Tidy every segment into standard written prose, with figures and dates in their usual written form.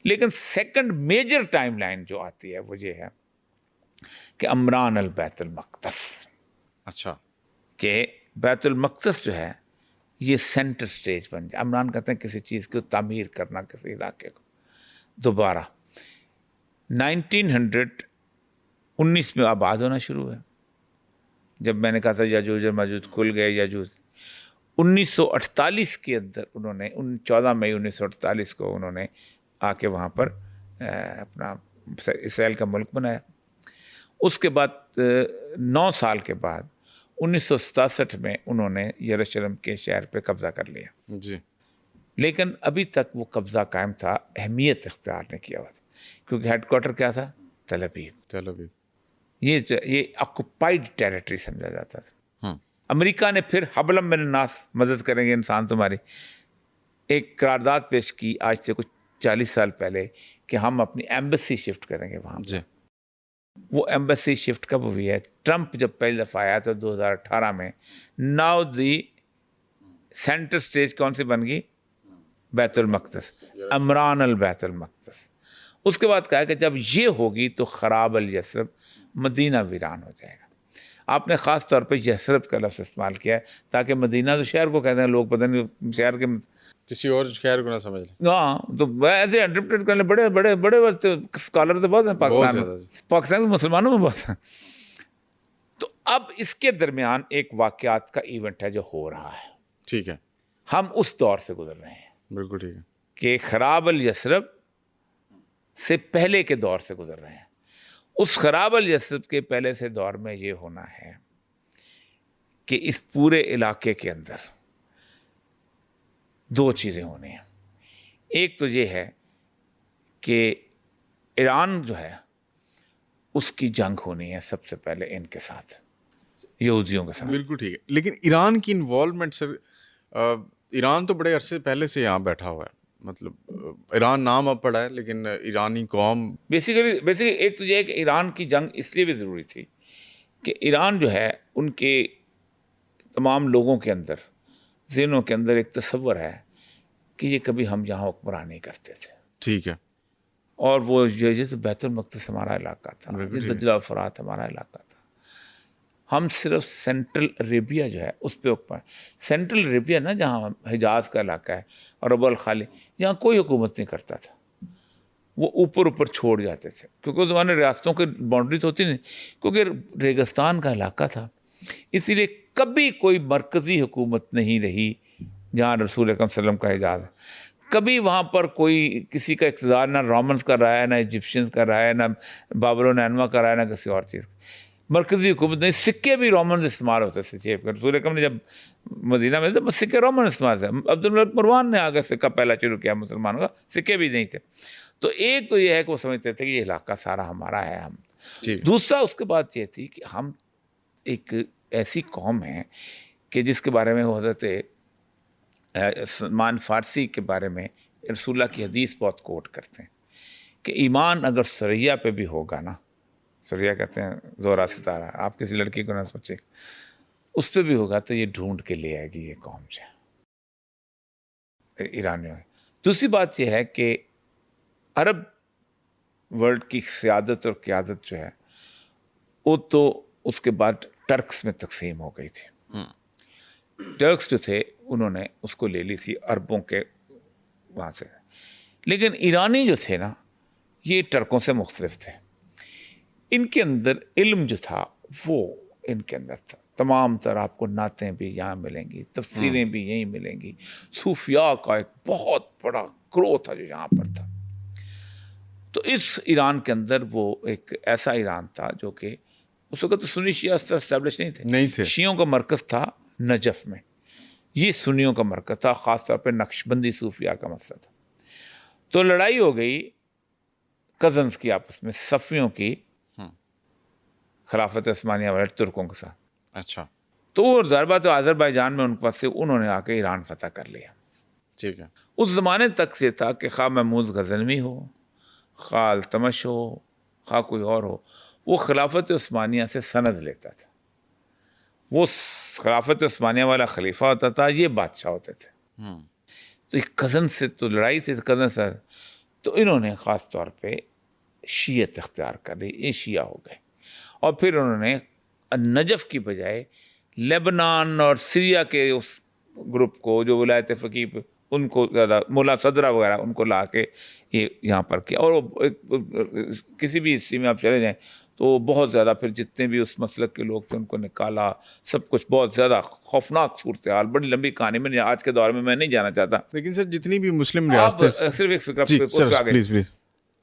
لیکن second major time line جو آتی ہے وہ یہ ہے کہ عمران البیت المقدس. اچھا. کہ بیت المقدس جو ہے یہ سینٹر سٹیج بن جائے. عمران کہتے ہیں کسی چیز کو تعمیر کرنا، کسی علاقے کو دوبارہ. 1919 میں آباد ہونا شروع ہے. جب میں نے کہا تھا یاجوج اور ماجوج کھل گئے یاجوج، 1948 کے اندر انہوں نے 14 مئی 1948 کو انہوں نے آ کے وہاں پر اپنا اسرائیل کا ملک بنایا. اس کے بعد 9 سال کے بعد 1967 میں انہوں نے یروشلم کے شہر پہ قبضہ کر لیا. جی. لیکن ابھی تک وہ قبضہ قائم تھا، اہمیت اختیار نہیں کیا ہوا تھا، کیونکہ ہیڈ کوارٹر کیا تھا؟ تل ابیب. یہ آکوپائڈ ٹیریٹری سمجھا جاتا تھا. امریکہ نے پھر حبلم من الناس، مدد کریں گے انسان تمہاری، ایک قرارداد پیش کی آج سے کچھ 40 سال پہلے کہ ہم اپنی ایمبیسی شفٹ کریں گے وہاں. جی. وہ ایمبیسی شفٹ کب ہوئی ہے؟ ٹرمپ جب پہلی دفعہ آیا تو 2018 میں. ناؤ دی سینٹر سٹیج کون سی بن گئی؟ بیت المقدس، عمران البیت المقدس. اس کے بعد کہا کہ جب یہ ہوگی تو خراب الیثرب، مدینہ ویران ہو جائے گا. آپ نے خاص طور پہ یثرب کا لفظ استعمال کیا ہے تاکہ مدینہ تو شہر کو کہتے ہیں لوگ، پتہ نہیں شہر کے کسی اور شہر کو نہ سمجھ لیں. ہاں تو ایسے انٹرپریٹ کرنے بڑے بڑے بڑے اسکالر تو بہت ہیں پاکستان میں، پاکستان کے مسلمانوں میں بہت ہیں. تو اب اس کے درمیان ایک واقعات کا ایونٹ ہے جو ہو رہا ہے. ٹھیک ہے. ہم اس دور سے گزر رہے ہیں. بالکل ٹھیک ہے. کہ خراب الیثرب سے پہلے کے دور سے گزر رہے ہیں. اس خراب الیثرب کے پہلے سے دور میں یہ ہونا ہے کہ اس پورے علاقے کے اندر 2 چیزیں ہونی ہیں. ایک تو یہ ہے کہ ایران جو ہے اس کی جنگ ہونی ہے سب سے پہلے ان کے ساتھ، یہودیوں کے ساتھ. بالکل ٹھیک ہے. لیکن ایران کی انوالومنٹ سر، ایران تو بڑے عرصے پہلے سے یہاں بیٹھا ہوا ہے، مطلب ایران نام اب پڑا ہے لیکن ایرانی قوم بیسیکلی ایک تو یہ ہے کہ ایران کی جنگ اس لیے بھی ضروری تھی کہ ایران جو ہے ان کے تمام لوگوں کے اندر، ذہنوں کے اندر ایک تصور ہے کہ یہ کبھی ہم یہاں حکمرانی کرتے تھے. ٹھیک ہے. اور وہ یہ تو بیت المقدس ہمارا علاقہ تھا، یہ دجلہ و فرات ہمارا علاقہ تھا. ہم صرف سینٹرل عربیہ جو ہے اس پہ اوپر، سینٹرل عربیہ نا جہاں حجاز کا علاقہ ہے اور ربع الخالی، یہاں کوئی حکومت نہیں کرتا تھا. وہ اوپر چھوڑ جاتے تھے کیونکہ اس زمانے ریاستوں کی باؤنڈری تو ہوتی نہیں، کیونکہ ریگستان کا علاقہ تھا. اسی لیے کبھی کوئی مرکزی حکومت نہیں رہی جہاں رسول اکرم صلی اللہ علیہ وسلم کا حجاز ہے. کبھی وہاں پر کوئی کسی کا اقتدار نہ رومنس کا رہا ہے، نہ ایجپشنز کا رہا ہے، نہ بابر و نینوا کا رہا ہے، نہ کسی اور چیز. مرکزی حکومت نہیں. سکے بھی رومن استعمال ہوتے تھے جیب کر. رسول اکرم نے جب مدینہ میں تھے سکے رومن استعمال تھے. عبدالملک مروان نے آگے سکہ پہلا شروع کیا مسلمانوں کا، سکے بھی نہیں تھے. تو ایک تو یہ ہے کہ وہ سمجھتے تھے کہ یہ علاقہ سارا ہمارا ہے. ہم دوسرا اس کے بعد یہ تھی کہ ہم ایک ایسی قوم ہیں کہ جس کے بارے میں حضرت سلمان فارسی کے بارے میں رسول اللہ کی حدیث بہت کوٹ کرتے ہیں کہ ایمان اگر سریہ پہ بھی ہوگا نا، سریہ کہتے ہیں زورا ستارہ، آپ کسی لڑکی کو نہ سوچے، اس پہ بھی ہوگا تو یہ ڈھونڈ کے لے آئے گی یہ قوم جو ایرانیوں. دوسری بات یہ ہے کہ عرب ورلڈ کی سیادت اور قیادت جو ہے وہ تو اس کے بعد ٹرکس میں تقسیم ہو گئی تھی. ٹرکس جو تھے انہوں نے اس کو لے لی تھی عربوں کے وہاں سے. لیکن ایرانی جو تھے نا یہ ٹرکوں سے مختلف تھے. ان کے اندر علم جو تھا وہ ان کے اندر تھا. تمام تر آپ کو نعتیں بھی یہاں ملیں گی، تفسیریں بھی یہیں ملیں گی. صوفیاء کا ایک بہت بڑا گروہ تھا جو یہاں پر تھا. تو اس ایران کے اندر وہ ایک ایسا ایران تھا جو کہ اس وقت تو سنی شیعہ اسٹیبلش نہیں تھے. شیعوں کا مرکز تھا نجف میں، یہ سنیوں کا مرکز تھا، خاص طور پہ نقشبندی صوفیاء کا مسئلہ تھا. تو لڑائی ہو گئی کزنز کی آپس میں، صفیوں کی خلافت عثمانیہ والے ترکوں کے ساتھ. اچھا. تو ظاہر بات آذربائیجان میں ان کے پاس سے انہوں نے آ کے ایران فتح کر لیا. ٹھیک ہے. اس زمانے تک سے تھا کہ خواہ محمود غزنوی ہو، خواہ التمش ہو، خواہ کوئی اور ہو، وہ خلافت عثمانیہ سے سند لیتا تھا. وہ خلافت عثمانیہ والا خلیفہ ہوتا تھا، یہ بادشاہ ہوتے تھے. تو ایک کزن سے تو لڑائی تھی، کزن سے تو انہوں نے خاص طور پہ شیعت اختیار کر لی، یہ شیعہ ہو گئے، اور پھر انہوں نے نجف کی بجائے لیبنان اور سیریا کے اس گروپ کو جو ولایت فقیہ ان کو زیادہ مولا صدرہ وغیرہ ان کو لا کے یہ یہاں پر کیا. اور کسی بھی ہسٹری میں آپ چلے جائیں تو بہت زیادہ پھر جتنے بھی اس مسلک کے لوگ تھے ان کو نکالا، سب کچھ بہت زیادہ خوفناک صورتحال، بڑی لمبی کہانی میں آج کے دور میں نہیں جانا چاہتا. لیکن سر جتنی بھی مسلم اب ریاستیں، صرف ایک فکر جی سر پلیز پلیز.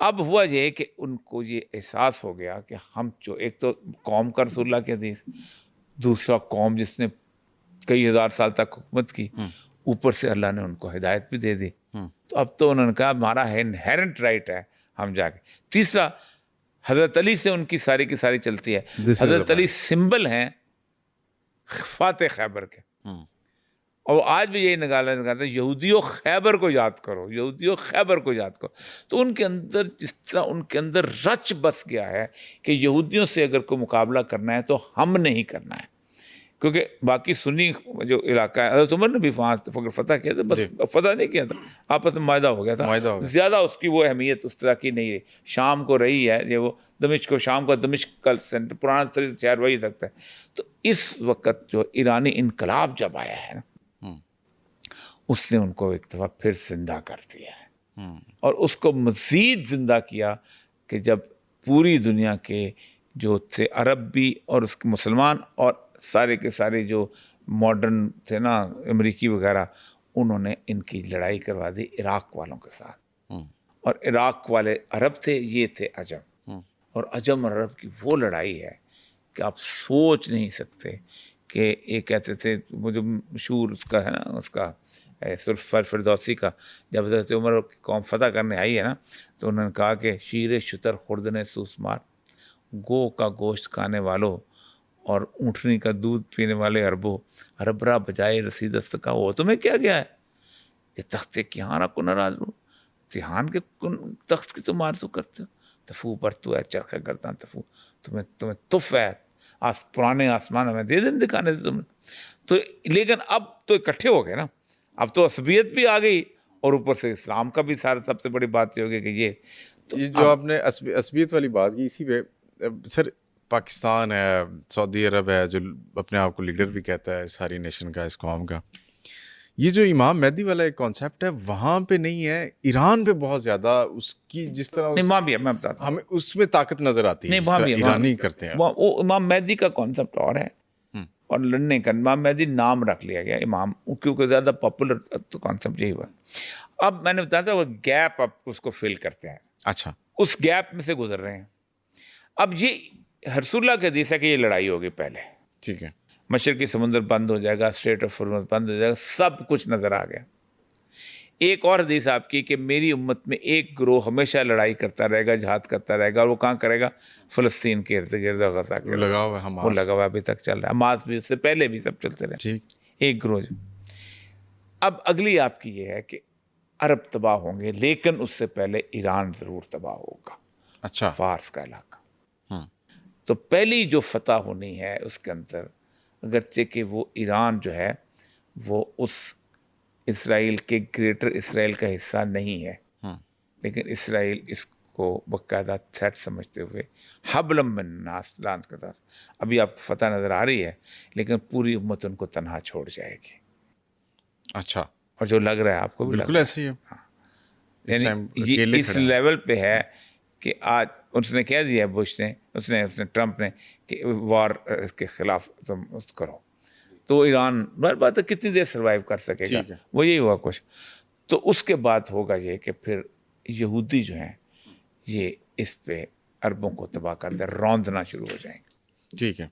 اب ہوا یہ کہ ان کو یہ احساس ہو گیا کہ ہم جو ایک تو قوم کا رسول اللہ کی حدیث، دوسرا قوم جس نے کئی ہزار سال تک حکومت کی، اوپر سے اللہ نے ان کو ہدایت بھی دے دی. تو اب تو انہوں نے کہا ہمارا انہیرنٹ رائٹ ہے ہم جا کے. تیسرا حضرت علی سے ان کی ساری کی ساری چلتی ہے. حضرت علی سمبل ہیں فاتح خیبر کے، اور آج بھی یہی نکالتا ہے یہودیوں خیبر کو یاد کرو، یہودیوں خیبر کو یاد کرو. تو ان کے اندر جس طرح ان کے اندر رچ بس گیا ہے کہ یہودیوں سے اگر کوئی مقابلہ کرنا ہے تو ہم نے ہی کرنا ہے، کیونکہ باقی سنی جو علاقہ ہے، حضرت عمر نے بھی وہاں فتح کیا تھا، بس فتح نہیں کیا تھا، آپس میں معاہدہ ہو گیا تھا، زیادہ اس کی وہ اہمیت اس طرح کی نہیں ہے. شام کو رہی ہے یہ، وہ دمشق کو، شام کا دمشق کا سینٹر پرانا شہر وہی رکھتا ہے. تو اس وقت جو ایرانی انقلاب جب آیا ہے نا، اس نے ان کو ایک دفعہ پھر زندہ کر دیا ہے، اور اس کو مزید زندہ کیا کہ جب پوری دنیا کے جو تھے عرب بھی اور اس کے مسلمان اور سارے کے سارے جو ماڈرن تھے نا امریکی وغیرہ، انہوں نے ان کی لڑائی کروا دی عراق والوں کے ساتھ. اور عراق والے عرب تھے، یہ تھے عجم، اور عجم اور عرب کی وہ لڑائی ہے کہ آپ سوچ نہیں سکتے. کہ یہ کہتے تھے، وہ جو مشہور اس کا ہے نا، اس کا فردوسی کا، جب حضرت عمر کی قوم فتح کرنے آئی ہے نا، تو انہوں نے کہا کہ شیر شتر خوردن سوسمار، گو کا گوشت کھانے والوں اور اونٹنی کا دودھ پینے والے عربوں، ربرا بجائے رسی دستکا ہو تمہیں کیا گیا ہے کہ تخت کہاں کو ناراض ہو، تہان کے تخت کی تم آرزو کرتے ہو، تفو پر تو ہے چرخ گرداں تفو، تمہیں تف ہے پرانے آسمان ہمیں دے دن دکھانے تھے تم نے. تو لیکن اب تو اکٹھے ہو گئے نا، اب تو عصبیت بھی آ گئی، اور اوپر سے اسلام کا بھی سارا سب سے بڑی بات یہ ہوگی کہ یہ جو آپ نے عصبیت والی بات کی، اسی پہ سر پاکستان ہے، سعودی عرب ہے جو اپنے آپ کو لیڈر بھی کہتا ہے ساری نیشن کا، اس قوم کا، یہ جو امام مہدی والا ایک کانسیپٹ ہے وہاں پہ نہیں ہے، ایران پہ بہت زیادہ اس کی جس طرح وہاں بھی ہے، میں بتاتا ہوں، ہمیں اس میں طاقت نظر آتی ہے، نہیں وہاں بھی ایرانی کرتے ہیں. وہ امام مہدی کا کانسیپٹ اور ہے، اور لڑنے کا امام مہدی نام رکھ لیا گیا امام، کیونکہ زیادہ پاپولر تو کانسیپٹ یہی ہوا. اب میں نے بتایا تھا وہ گیپ اب اس کو فل کرتے ہیں، اچھا اس گیپ میں سے گزر رہے ہیں. اب یہ رسول اللہ کے حدیث ہے کہ یہ لڑائی ہوگی پہلے، ٹھیک ہے، مشرقی سمندر بند ہو جائے گا، اسٹریٹ آف ہارمز بند ہو جائے گا، سب کچھ نظر آ گیا. ایک اور حدیث آپ کی کہ میری امت میں ایک گروہ ہمیشہ لڑائی کرتا رہے گا، جہاد کرتا رہے گا، اور وہ کہاں کرے گا؟ فلسطین کے ارد گرد، غزہ کے لگا ہوا ہے، وہ لگا ہوا ابھی تک چل رہا ہے، حماس بھی، اس سے پہلے بھی سب چلتے رہے، ٹھیک. ایک گروہ. اب اگلی آپ کی یہ ہے کہ عرب تباہ ہوں گے، لیکن اس سے پہلے ایران ضرور تباہ ہوگا، اچھا، فارس کا علاقہ. تو پہلی جو فتح ہونی ہے اس کے اندر، اگرچہ کہ وہ ایران جو ہے وہ اس اسرائیل کے گریٹر اسرائیل کا حصہ نہیں ہے، لیکن اسرائیل اس کو باقاعدہ تھریٹ سمجھتے ہوئے حبلم من الناس لانت کے طرف، ابھی آپ کو فتح نظر آ رہی ہے لیکن پوری امت ان کو تنہا چھوڑ جائے گی. اچھا، اور جو لگ رہا ہے آپ کو بھی بالکل ایسے ہی ہے، یعنی یہ اس لیول پہ ہے کہ آج اس نے کہہ دیا بش نے، اس نے ٹرمپ نے کہ وار اس کے خلاف تم اس کرو، تو ایران بار بات ہے کتنی دیر سروائیو کر سکے گا، وہ یہی ہوا کچھ. تو اس کے بعد ہوگا یہ کہ پھر یہودی جو ہیں یہ اس پہ عربوں کو تباہ کر دے، روندنا شروع ہو جائیں گے. ٹھیک ہے،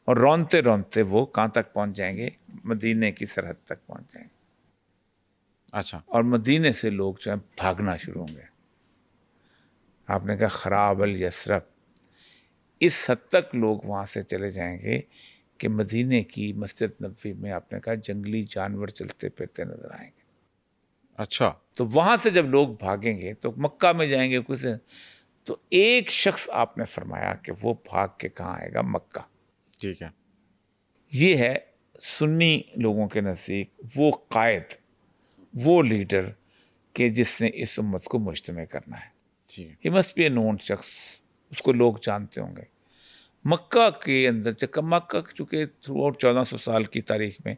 اور رونتے رونتے وہ کہاں تک پہنچ جائیں گے؟ مدینے کی سرحد تک پہنچ جائیں گے. اچھا، اور مدینے سے لوگ جو ہیں بھاگنا شروع ہوں گے. آپ نے کہا خراب الیثرب، اس حد تک لوگ وہاں سے چلے جائیں گے کہ مدینے کی مسجد نبوی میں آپ نے کہا جنگلی جانور چلتے پھرتے نظر آئیں گے. اچھا، تو وہاں سے جب لوگ بھاگیں گے تو مکہ میں جائیں گے کچھ، تو ایک شخص آپ نے فرمایا کہ وہ بھاگ کے کہاں آئے گا؟ مکہ. ٹھیک ہے، یہ ہے سنی لوگوں کے نزدیک وہ قائد، وہ لیڈر کہ جس نے اس امت کو مجتمع کرنا ہے. جی ہی مسٹ بی اے نون شخص, اس کو لوگ جانتے ہوں گے. مکہ کے اندر مکہ چونکہ تھرو آؤٹ 1400 سال کی تاریخ میں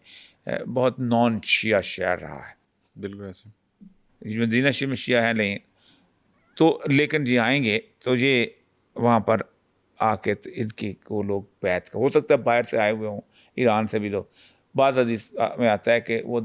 بہت نان شیعہ شہر رہا ہے. بالکل ایسے. مدینہ شریف میں شیعہ ہیں نہیں تو, لیکن جی آئیں گے تو یہ وہاں پر آ کے ان کی کو لوگ بیعت کا, ہو سکتا ہے باہر سے آئے ہوئے ہوں, ایران سے بھی لوگ. بعض حدیث میں آتا ہے کہ وہ